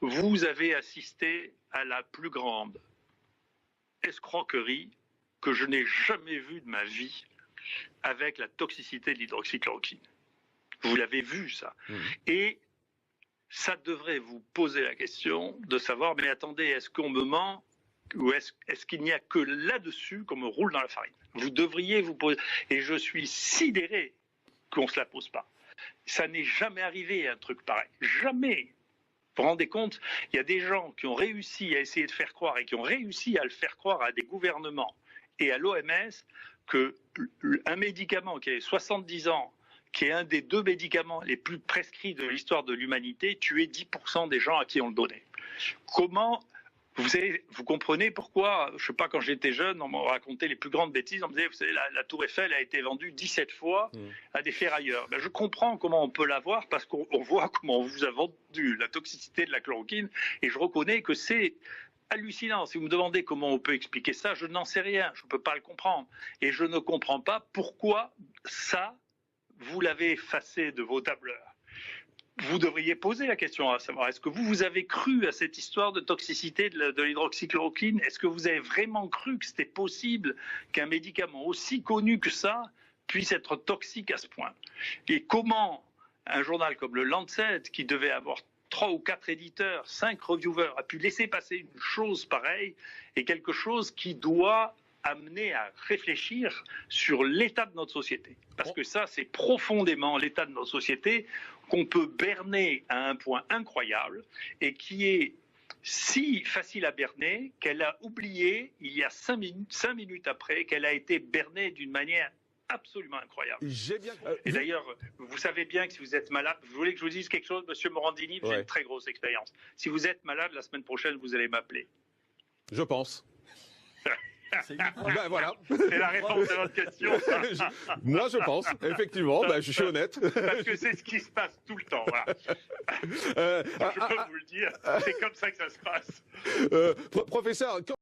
vous avez assisté à la plus grande escroquerie que je n'ai jamais vue de ma vie avec la toxicité de l'hydroxychloroquine. Vous l'avez vu, ça. Et ça devrait vous poser la question de savoir, mais attendez, est-ce qu'on me ment ou est-ce qu'il n'y a que là-dessus qu'on me roule dans la farine? Vous devriez vous poser. Et je suis sidéré qu'on ne se la pose pas. Ça n'est jamais arrivé, un truc pareil. Jamais. Vous vous rendez compte? Il y a des gens qui ont réussi à essayer de faire croire et qui ont réussi à le faire croire à des gouvernements et à l'OMS qu'un médicament qui a 70 ans, qui est un des 2 médicaments les plus prescrits de l'histoire de l'humanité, tuait 10% des gens à qui on le donnait. Comment, vous comprenez pourquoi, je ne sais pas, quand j'étais jeune, on m'a raconté les plus grandes bêtises, on me disait, vous savez, la Tour Eiffel a été vendue 17 fois à des ferrailleurs. Ben, je comprends comment on peut l'avoir parce qu'on voit comment on vous a vendu la toxicité de la chloroquine et je reconnais que c'est hallucinant. Si vous me demandez comment on peut expliquer ça, je n'en sais rien, je ne peux pas le comprendre. Et je ne comprends pas pourquoi ça, vous l'avez effacé de vos tableurs. Vous devriez poser la question à savoir, est-ce que vous avez cru à cette histoire de toxicité de l'hydroxychloroquine? Est-ce que vous avez vraiment cru que c'était possible qu'un médicament aussi connu que ça puisse être toxique à ce point? Et comment un journal comme le Lancet, qui devait avoir 3 ou 4 éditeurs, 5 reviewers, a pu laisser passer une chose pareille et quelque chose qui doit amener à réfléchir sur l'état de notre société. Parce que ça, c'est profondément l'état de notre société qu'on peut berner à un point incroyable et qui est si facile à berner qu'elle a oublié, il y a 5 minutes après, qu'elle a été bernée d'une manière absolument incroyable. Et d'ailleurs, vous savez bien que si vous êtes malade, vous voulez que je vous dise quelque chose, monsieur Morandini, j'ai une très grosse expérience. Si vous êtes malade, la semaine prochaine, vous allez m'appeler. Je pense. Ben voilà. C'est la réponse à votre question. Moi, je pense, effectivement, je suis honnête. Parce que c'est ce qui se passe tout le temps. Voilà. Je peux vous le dire, c'est comme ça que ça se passe. Professeur, quand...